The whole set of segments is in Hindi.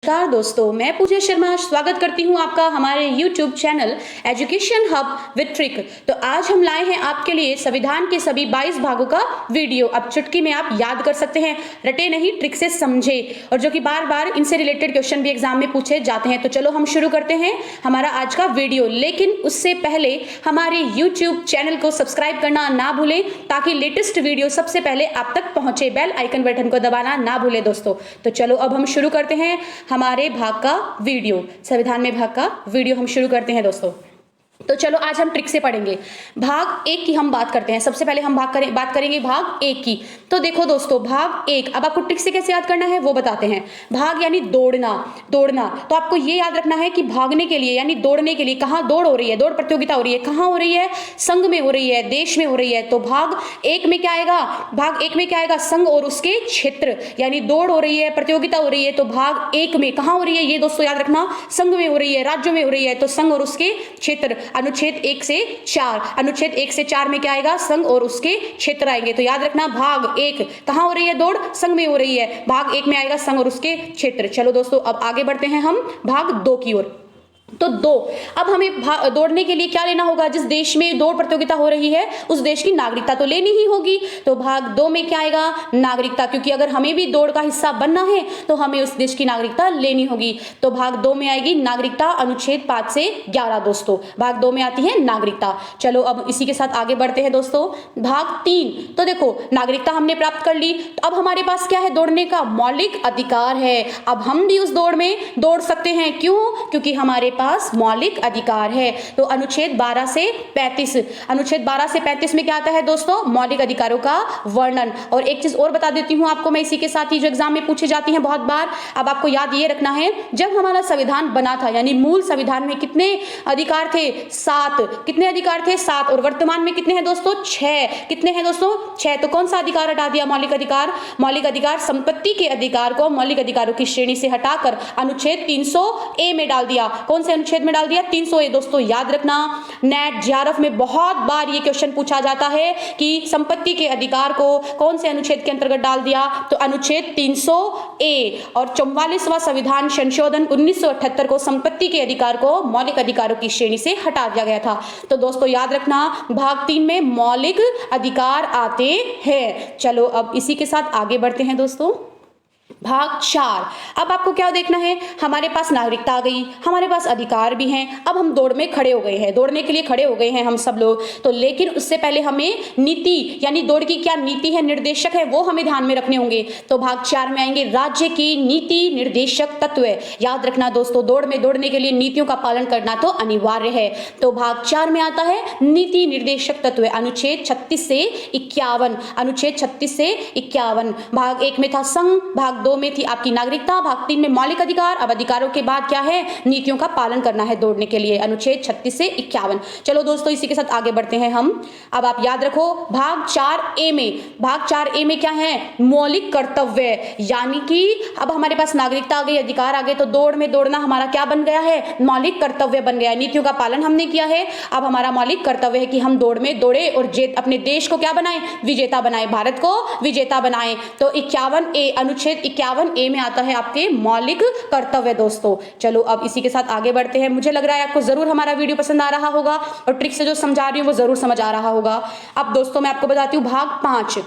नमस्कार दोस्तों, मैं पूजा शर्मा स्वागत करती हूं आपका हमारे YouTube channel education hub with trick. तो आज हम लाए हैं आपके लिए संविधान के सभी 22 भागों का वीडियो। अब चुटकी में आप याद कर सकते हैं, रटे नहीं ट्रिक से समझे, और जो कि बार बार इनसे रिलेटेड क्वेश्चन भी एग्जाम में पूछे जाते हैं। तो चलो हम शुरू करते हैं हमारा आज का वीडियो, लेकिन उससे पहले हमारे YouTube चैनल को सब्सक्राइब करना ना भूलें ताकि लेटेस्ट वीडियो सबसे पहले आप तक पहुंचे। बेल आइकन बटन को दबाना ना भूलें दोस्तों। तो चलो अब हम शुरू करते हैं हमारे भाग का वीडियो, संविधान में भाग का वीडियो हम शुरू करते हैं दोस्तों। तो चलो आज हम ट्रिक से पढ़ेंगे। भाग एक की हम बात करते हैं। सबसे पहले हम बात करेंगे भाग एक की। तो देखो दोस्तों, भाग एक, अब आपको ट्रिक से कैसे याद करना है वो बताते हैं। भाग यानी दौड़ना। तो आपको ये याद रखना है कि भागने के लिए यानी दौड़ने के लिए कहाँ दौड़ हो रही है, दौड़ प्रतियोगिता हो रही है, कहाँ हो रही है, संघ में हो रही है, देश में हो रही है। तो भाग एक में क्या आएगा, भाग एक में क्या आएगा, संघ और उसके क्षेत्र, यानी दौड़ हो रही है, प्रतियोगिता हो रही है। तो भाग एक में कहाँ हो रही है, ये दोस्तों याद रखना, संघ में हो रही है, राज्यों में हो रही है। तो संघ और उसके क्षेत्र, अनुच्छेद 1 से 4, अनुच्छेद 1 से 4 में क्या आएगा, संघ और उसके क्षेत्र आएंगे। तो याद रखना, भाग एक कहां हो रही है, दौड़, संघ में हो रही है, भाग एक में आएगा संघ और उसके क्षेत्र। चलो दोस्तों अब आगे बढ़ते हैं हम भाग दो की ओर। तो दो, अब हमें दौड़ने के लिए क्या लेना होगा, जिस देश में दौड़ प्रतियोगिता हो रही है उस देश की नागरिकता तो लेनी ही होगी। तो भाग दो में क्या आएगा, नागरिकता, क्योंकि अगर हमें भी दौड़ का हिस्सा बनना है तो हमें उस देश की नागरिकता लेनी होगी। तो भाग दो में आएगी नागरिकता, अनुच्छेद 5 से 11 दोस्तों, भाग दो में आती है नागरिकता। चलो अब इसी के साथ आगे बढ़ते हैं दोस्तों। भाग तीन, तो देखो नागरिकता हमने प्राप्त कर ली, तो अब हमारे पास क्या है, दौड़ने का मौलिक अधिकार है। अब हम भी उस दौड़ में दौड़ सकते हैं, क्यों, क्योंकि हमारे पास मौलिक अधिकार है। तो अनुच्छेद 12 से 35, अनुच्छेद 12 से 35 में क्या आता है दोस्तों, मौलिक अधिकारों का वर्णन। और एक चीज और बता देती हूं आपको मैं इसी के साथ ही, जो एग्जाम में पूछी जाती है बहुत बार। अब आपको याद ये रखना है, जब हमारा संविधान बना था यानी मूल संविधान में कितने अधिकार थे, 7, कितने अधिकार थे, 7, और वर्तमान में कितने हैं दोस्तों, 6, कितने हैं दोस्तों, 6। तो कौन सा अधिकार हटा दिया, मौलिक अधिकार, मौलिक अधिकार संपत्ति के अधिकार को मौलिक अधिकारों की श्रेणी से हटाकर अनुच्छेद 300A में डाल दिया। कौन से अनुच्छेद में डाल दिया, 300A दोस्तों। याद रखना, नेट जेआरएफ में बहुत बार ये क्वेश्चन पूछा जाता है कि संपत्ति के अधिकार को कौन से अनुच्छेद के अंतर्गत डाल दिया, तो अनुच्छेद 300A। और 44वां संविधान संशोधन 1978 को संपत्ति के अधिकार को मौलिक अधिकारों की श्रेणी से हटा दिया गया था। तो दोस्तों याद रखना, भाग 3 में मौलिक अधिकार आते हैं। चलो अब इसी के साथ आगे बढ़ते हैं दोस्तों। भाग 4, अब आपको क्या देखना है, हमारे पास नागरिकता आ गई, हमारे पास अधिकार भी हैं, अब हम दौड़ में खड़े हो गए हैं, दौड़ने के लिए खड़े हो गए हैं हम सब लोग। तो लेकिन उससे पहले हमें नीति यानी दौड़ की क्या नीति है, निर्देशक है, वो हमें ध्यान में रखने होंगे। तो भाग 4 में आएंगे राज्य की नीति निर्देशक तत्व। याद रखना दोस्तों, दौड़ में दौड़ने के लिए नीतियों का पालन करना तो अनिवार्य है। तो भाग 4 में आता है नीति निर्देशक तत्व, अनुच्छेद 36 से 51, अनुच्छेद 36 से 51। भाग 1 में था संघ, भाग 2 में थी आपकी नागरिकता, भाग 3 में मौलिक अधिकार। अब अधिकारों के बाद क्या है, नीतियों का पालन करना है दौड़ने के लिए, अनुच्छेद 36 से 51। चलो दोस्तों इसी के साथ आगे बढ़ते हैं हम। अब आप याद रखो, भाग 4A में, भाग 4A में क्या है, मौलिक कर्तव्य, यानी कि अब हमारे पास नागरिकता आ गई, अधिकार आ गए, तो दौड़ में दौड़ना हमारा क्या बन गया है, मौलिक कर्तव्य बन गया है। नीतियों का पालन हमने किया है, अब हमारा मौलिक कर्तव्य है कि हम दौड़ में दौड़े और अपने देश को क्या बनाए, विजेता बनाए, भारत को विजेता बनाए। तो 51A, अनुच्छेद 51A में आता है आपके मौलिक कर्तव्य दोस्तों। चलो अब इसी के साथ आगे बढ़ते हैं। मुझे लग रहा है आपको जरूर हमारा वीडियो पसंद आ रहा होगा और ट्रिक से जो समझा रही हूँ वो जरूर समझ आ रहा होगा। अब दोस्तों मैं आपको बताती हूँ भाग 5,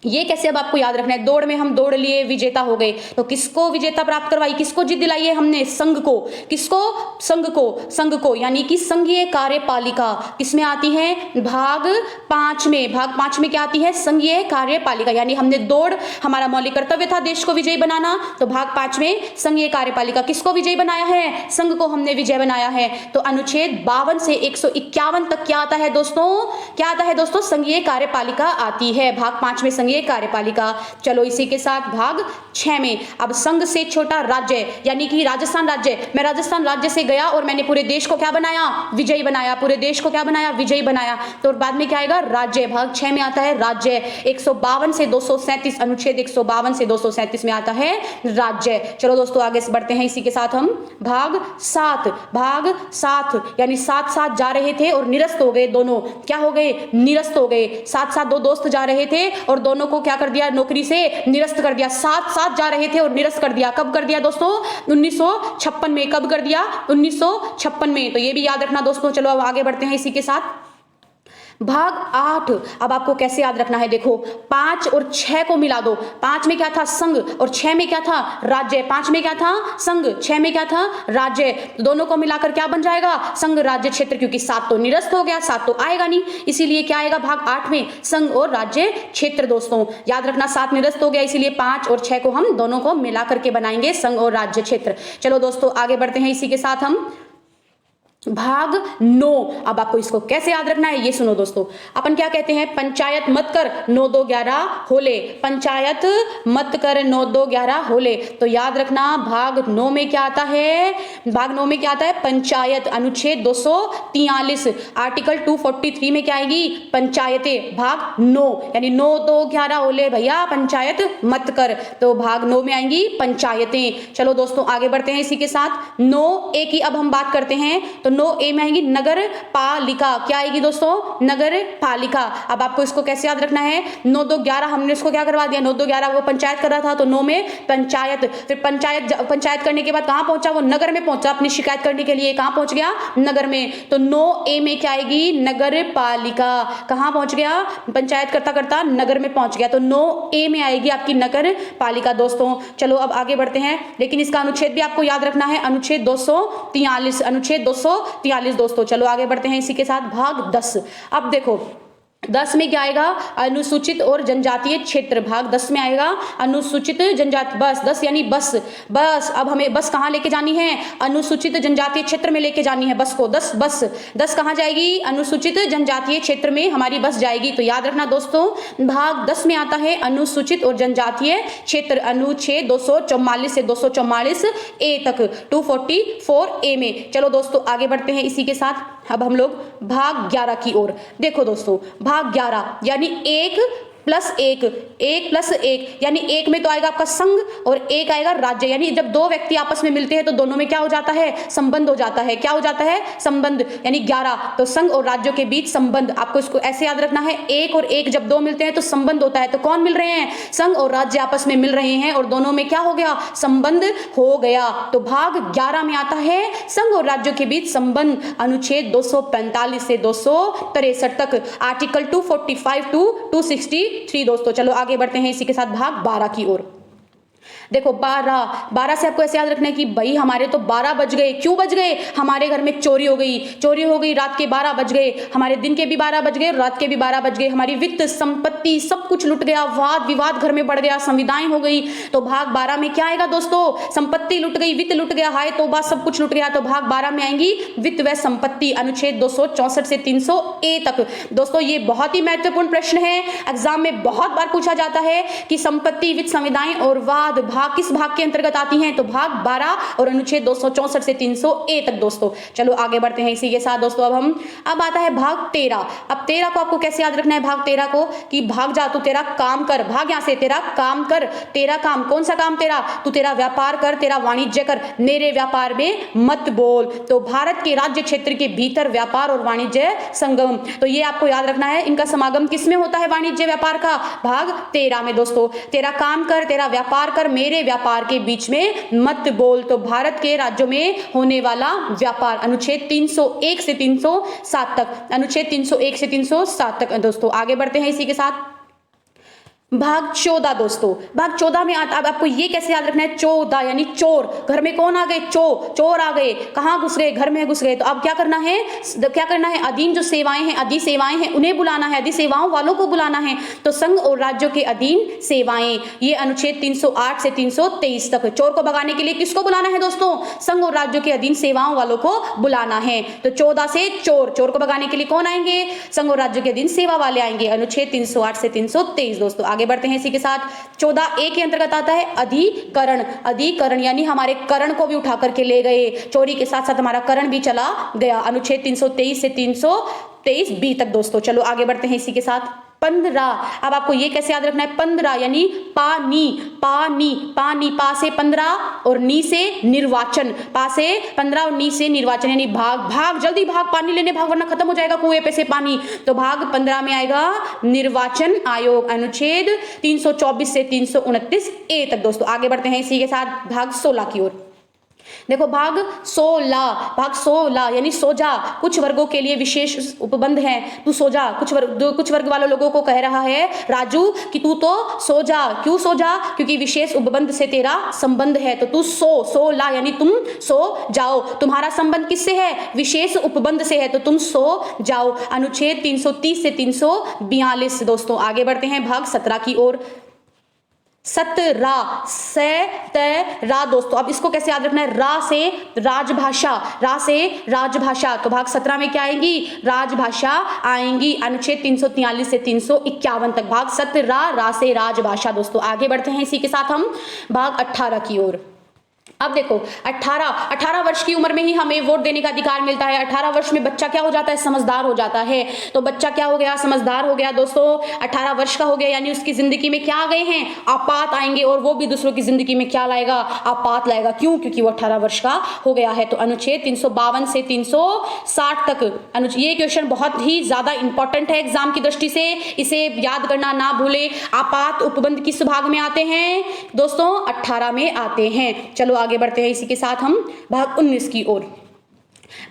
ये कैसे अब आपको याद रखना है। दौड़ में हम दौड़ लिए, विजेता हो गए, तो किसको विजेता प्राप्त करवाई, किसको जीत दिलाई है हमने, संघ को। किसको, संघ को, यानी कि संघीय कार्यपालिका किसमें आती है, भाग 5 में। भाग 5 में क्या आती है, संघीय कार्यपालिका, यानी हमने दौड़, हमारा मौलिक कर्तव्य था देश को विजयी बनाना, तो भाग 5 में संघीय कार्यपालिका किसको विजयी बनाया है, संघ को हमने विजय बनाया है। तो अनुच्छेद 52 से 151 तक क्या आता है दोस्तों, क्या आता है दोस्तों, संघीय कार्यपालिका आती है, भाग 5 में संघीय कार्यपालिका। चलो इसी के साथ भाग 6 में, अब संघ से छोटा राज्य, यानी कि राजस्थान राज्य, मैं राजस्थान राज्य से गया और मैंने पूरे देश को क्या बनाया, विजयी बनाया, पूरे देश को क्या बनाया, विजयी बनाया। तो बाद में क्या आएगा, राज्य, भाग 6 में आता है राज्य। 152 से 237, अनुच्छेद 152 से 237 में आता है राज्य। चलो दोस्तों आगे बढ़ते हैं इसी के साथ हम। भाग 7, भाग 7 यानी साथ साथ जा रहे थे और निरस्त हो गए, दोनों क्या हो गए, निरस्त हो गए। साथ साथ दो दोस्त जा रहे थे और दोनों दोनों को क्या कर दिया, नौकरी से निरस्त कर दिया। साथ साथ जा रहे थे और निरस्त कर दिया। कब कर दिया दोस्तों? 1956 में। कब कर दिया? 1956 में। तो ये भी याद रखना दोस्तों। चलो अब आगे बढ़ते हैं इसी के साथ। भाग 8 अब आपको कैसे याद रखना है, देखो 5 और 6 को मिला दो। 5 में क्या था? संघ, और 6 में क्या था? राज्य। 5 में क्या था? संघ, 6 में क्या था? राज्य। तो दोनों को मिलाकर क्या बन जाएगा? संघ राज्य क्षेत्र, क्योंकि 7 तो निरस्त हो गया, 7 तो आएगा नहीं, इसीलिए क्या आएगा भाग 8 में? संघ और राज्य क्षेत्र। दोस्तों याद रखना 7 निरस्त हो गया, इसीलिए 5 और 6 को हम दोनों को मिला करके बनाएंगे संघ और राज्य क्षेत्र। चलो दोस्तों आगे बढ़ते हैं इसी के साथ हम। भाग 9 अब आपको इसको कैसे याद रखना है ये सुनो दोस्तों। अपन क्या कहते हैं? पंचायत मत कर 9 2 11 होले। पंचायत मत कर 9 2 11 होले। तो याद रखना भाग 9 में क्या आता है? भाग 9 में क्या आता है? पंचायत। अनुच्छेद 243 आर्टिकल 243 में क्या आएगी? पंचायतें। भाग 9 यानी 9 2 11 होले भैया, पंचायत मत कर। तो भाग 9 में आएंगी पंचायतें। चलो दोस्तों आगे बढ़ते हैं इसी के साथ। 9A की अब हम बात करते हैं। तो 9A में आएगी नगर पालिका। क्या आएगी दोस्तों? नगर पालिका। अब आपको इसको कैसे याद रखना है? 9 2 11 हमने इसको क्या करवा दिया? 9 2 11 वो पंचायत कर रहा था, तो 9 में पंचायत। फिर पंचायत करने के बाद कहां पहुंचा? वो नगर में पहुंचा। अपनी शिकायत करने के लिए कहां पहुंच गया? नगर में। तो 9A में क्या आएगी? नगर पालिका। कहां पहुंच गया? पंचायत करता करता नगर में पहुंच गया, तो 9A में आएगी आपकी नगर पालिका। दोस्तों चलो अब आगे बढ़ते हैं, लेकिन इसका अनुच्छेद भी आपको याद रखना है। अनुच्छेद 243। अनुच्छेद 243 दोस्तों। चलो आगे बढ़ते हैं इसी के साथ। भाग 10 अब देखो 10 में क्या आएगा? अनुसूचित और जनजातीय क्षेत्र। भाग 10 में आएगा अनुसूचित जनजाति। बस 10 यानी बस। बस अब हमें बस कहाँ लेके जानी है? अनुसूचित जनजातीय क्षेत्र में लेके जानी है बस को। 10 कहाँ जाएगी? अनुसूचित जनजातीय क्षेत्र में हमारी बस जाएगी। तो याद रखना दोस्तों भाग 10 में आता है अनुसूचित और जनजातीय क्षेत्र। अनुच्छेद 244 से 244A तक 244A में। चलो दोस्तों आगे बढ़ते हैं इसी के साथ। अब हम लोग भाग 11 की ओर। देखो दोस्तों भाग 11 यानी 1 प्लस 1 यानी 1 में तो आएगा आपका संघ और 1 आएगा राज्य। यानी जब दो व्यक्ति आपस में मिलते हैं तो दोनों में क्या हो जाता है? संबंध हो जाता है। क्या हो जाता है? संबंध। यानी 11 तो संघ और राज्यों के बीच संबंध। आपको इसको ऐसे याद रखना है, 1 और 1 जब दो मिलते हैं तो संबंध होता है। तो कौन मिल रहे हैं? संघ और राज्य आपस में मिल रहे हैं और दोनों में क्या हो गया? संबंध हो गया। तो भाग 11 में आता है संघ और राज्यों के बीच संबंध। अनुच्छेद 245 से 263 तक आर्टिकल 245 टू 263। दोस्तों चलो आगे बढ़ते हैं इसी के साथ भाग 12 की ओर। देखो 12 से आपको ऐसे याद रखना है कि भाई हमारे तो 12 बज गए। क्यों बज गए? हमारे घर में चोरी हो गई, रात के 12 बज गए। हमारे दिन के भी 12 बज गए और रात के भी 12 बज गए। हमारी वित्त संपत्ति सब कुछ लुट गया, वाद विवाद घर में बढ़ गया, संविदाएं हो गई। तो भाग 12 में क्या आएगा दोस्तों? संपत्ति लुट गई, वित्त लुट गया, हाय तौबा सब कुछ लुट गया। तो भाग 12 में आएंगी वित्त व संपत्ति। अनुच्छेद 264 से 300A तक। दोस्तों ये बहुत ही महत्वपूर्ण प्रश्न है, एग्जाम में बहुत बार पूछा जाता है कि संपत्ति, वित्त, संविदाएं और वाद भाग किस भाग के अंतर्गत आती हैं? तो भाग 12 और अनुच्छेद 264 से 300A तक। दोस्तों चलो आगे बढ़ते हैं इसी के साथ। दोस्तों अब आता है भाग 13। अब 13 को आपको कैसे याद रखना है? भाग 13 को कि भाग जा तू तेरा काम कर। भाग यहां से, तेरा काम कर। तेरा काम कौन सा काम? तेरा तू तेरा व्यापार कर, तेरा वाणिज्य कर, मेरे व्यापार में मत बोल। तो भारत के राज्य क्षेत्र के भीतर व्यापार और वाणिज्य संगम। तो ये आपको याद रखना है, इनका समागम किसमें होता है? वाणिज्य व्यापार का। भाग 13 में दोस्तों तेरा काम कर, तेरा व्यापार कर, मेरे व्यापार के बीच में मत बोल। तो भारत के राज्यों में होने वाला व्यापार। अनुच्छेद 301 से 307 तक। अनुच्छेद 301 से 307 तक। दोस्तों आगे बढ़ते हैं इसी के साथ। भाग 14 दोस्तों। भाग 14 में आता, अब आपको ये कैसे याद रखना है? 14 यानी चोर। घर में कौन आ गए? चोर आ गए। कहाँ घुस गए? घर में घुस गए। तो अब क्या करना है? अधीन जो सेवाएं हैं, अधि सेवाएं हैं, उन्हें बुलाना है, अधि सेवाओं वालों को बुलाना है। तो संघ और राज्यों के अधीन सेवाएं, ये अनुच्छेद 308 से 323 तक। चोर को भगाने के लिए किसको बुलाना है दोस्तों? संघ और राज्यों के अधीन सेवाओं वालों को बुलाना है। तो 14 से चोर को भगाने के लिए कौन आएंगे? संघ और राज्यों के अधीन सेवा वाले आएंगे। अनुच्छेद 308 से 323। दोस्तों आगे बढ़ते हैं इसी के साथ। 14A के अंतर्गत आता है अधिकरण यानी हमारे करण को भी उठा करके ले गए। चोरी के साथ साथ हमारा करण भी चला गया। अनुच्छेद 323 से 323B तक। दोस्तों चलो आगे बढ़ते हैं इसी के साथ। 15। अब आपको ये कैसे याद रखना है, 15 यानी पानी, पानी, पानी, पा से 15 और नी से निर्वाचन, पा से 15 और नी से निर्वाचन यानी भाग, भाग जल्दी भाग, पानी लेने भाग वरना खत्म हो जाएगा कुएं पे से पानी। तो भाग 15 में आएगा निर्वाचन आयोग, अनुच्छेद 324 से 329 ए तक। दोस्तों आगे बढ़ते हैं इसी के साथ भाग 16 की ओर। देखो भाग 16, भाग 16 यानी सो जा, कुछ वर्गों के लिए विशेष उपबंध है, तू सो जा। कुछ वर्ग वाले लोगों को कह रहा है राजू कि तू तो सो जा। क्यों सो जा, क्योंकि विशेष उपबंध से तेरा संबंध है। तो तू सो ला यानी तुम सो जाओ। तुम्हारा संबंध किससे है, विशेष उपबंध से है, तो तुम सो जाओ। अनुच्छेद 330 से 342। दोस्तों आगे बढ़ते हैं भाग 17 की ओर। 17 से रा। दोस्तों अब इसको कैसे याद रखना है, रा से राजभाषा, रा से राजभाषा। तो भाग 17 में क्या आएंगी, राजभाषा आएंगी। अनुच्छेद 343 से 351 तक भाग 17 रा से राजभाषा। दोस्तों आगे बढ़ते हैं इसी के साथ हम भाग 18 की ओर। अब देखो 18 वर्ष की उम्र में ही हमें वोट देने का अधिकार मिलता है। 18 वर्ष में बच्चा क्या हो जाता है, समझदार हो जाता है। तो बच्चा क्या हो गया, समझदार हो गया। दोस्तों 18 वर्ष का हो गया यानी उसकी जिंदगी में क्या आ गए हैं, आपात आएंगे, और वो भी दूसरों की जिंदगी में क्या लाएगा, आपात लाएगा। क्यों, क्योंकि वो 18 वर्ष का हो गया है। तो अनुच्छेद 352 से 360 तक। ये क्वेश्चन बहुत ही ज्यादा इंपॉर्टेंट है एग्जाम की दृष्टि से, इसे याद करना ना भूले। आपात उपबंध किस भाग में आते हैं दोस्तों, 18 में आते हैं। चलो आगे बढ़ते हैं इसी के साथ हम भाग 19 की ओर।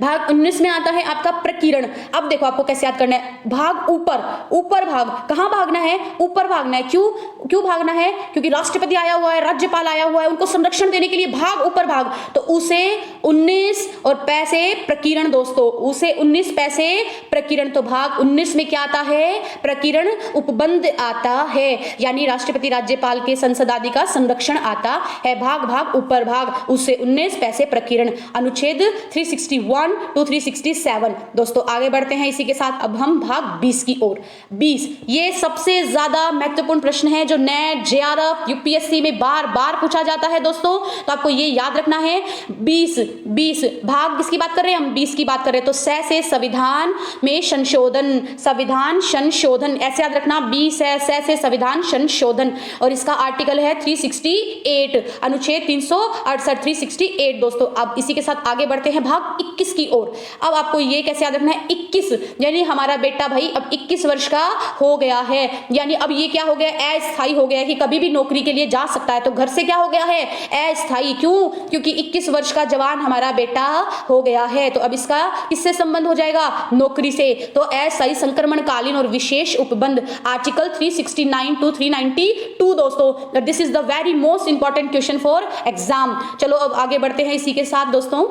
भाग 19 में आता है आपका प्रकीर्ण। अब देखो आपको कैसे याद करना है, भाग ऊपर भाग, कहां भागना है, ऊपर भागना है। क्यों भागना है, क्योंकि राष्ट्रपति आया हुआ है, राज्यपाल आया हुआ है, उनको संरक्षण देने के लिए भाग ऊपर भाग। तो उसे 19 और पैसे प्रकीर्ण। दोस्तों उसे 19 पैसे प्रकीर्ण। तो भाग 19 में क्या आता है, प्रकीर्ण उपबंध आता है, यानी राष्ट्रपति राज्यपाल के संसद आदि का संरक्षण आता है। भाग ऊपर भाग, उसे 19 पैसे प्रकीर्ण। अनुच्छेद 361 to 367। दोस्तों आगे बढ़ते हैं इसी के साथ अब हम भाग 20 की ओर। 20 ये सबसे ज्यादा महत्वपूर्ण प्रश्न है जो नेट, जेआरएफ, यूपीएससी में बार बार पूछा जाता है। दोस्तों तो आपको ये याद रखना है, 20 भाग किसकी बात कर रहे हैं हम, 20 की बात कर रहे हैं। तो से संविधान में संशोधन, संविधान संशोधन ऐसे याद रखना, 20 है से संविधान संशोधन, और इसका आर्टिकल है 368, अनुच्छेद 368 368। दोस्तों अब इसी के साथ आगे बढ़ते हैं भाग 21 की ओर। अब आपको ये कैसे याद रखना है, 21 यानी हमारा बेटा भाई अब 21 वर्ष का हो गया है, यानी अब ये क्या हो गया, अस्थायी हो गया है कि कभी भी नौकरी के लिए जा सकता है। तो घर से क्या हो गया है, अस्थायी। क्यों, क्योंकि 21 वर्ष का जवान हमारा बेटा हो गया है। तो अब इसका किससे संबंध हो जाएगा, नौकरी से। तो अस्थायी, संक्रमणकालीन और विशेष उपबंध, आर्टिकल 369 to 392। दोस्तों this is the very most important question for exam. चलो अब आगे बढ़ते हैं इसी के साथ दोस्तों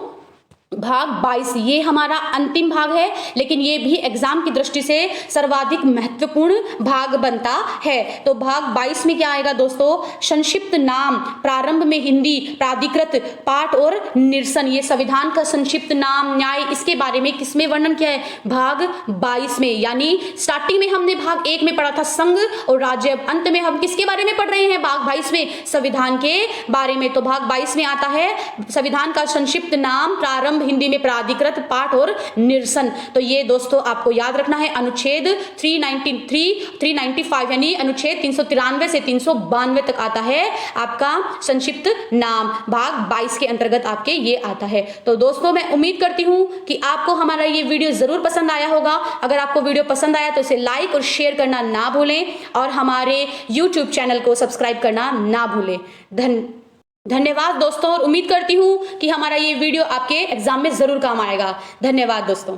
भाग 22। ये हमारा अंतिम भाग है, लेकिन ये भी एग्जाम की दृष्टि से सर्वाधिक महत्वपूर्ण भाग बनता है। तो भाग 22 में क्या आएगा दोस्तों, संक्षिप्त नाम, प्रारंभ में हिंदी, प्राधिकृत, पाठ और निरसन। ये संविधान का संक्षिप्त नाम, न्याय, इसके बारे में किसमें वर्णन किया है, भाग 22 में। यानी स्टार्टिंग में हमने भाग 1 में पढ़ा था संघ और राज्य, अब अंत में हम किसके बारे में पढ़ रहे हैं, भाग 22 में संविधान के बारे में। तो भाग 22 में आता है संविधान का संक्षिप्त नाम, प्रारंभ हिंदी में, प्राधिकृत, पाठ और निरसन। तो ये दोस्तों आपको याद रखना है, अनुच्छेद 395 यानी अनुच्छेद 393 से 392 तक आता है आपका संक्षिप्त नाम। भाग 22 के अंतर्गत आपके ये आता है। तो दोस्तों मैं उम्मीद करती हूं कि आपको हमारा ये वीडियो जरूर पसंद आया होगा। अगर आपको वीडियो पसंद आया तो इसे लाइक और शेयर करना ना भूलें, और हमारे YouTube चैनल को सब्सक्राइब करना ना भूलें। धन्यवाद दोस्तों, और उम्मीद करती हूँ कि हमारा ये वीडियो आपके एग्जाम में जरूर काम आएगा। धन्यवाद दोस्तों।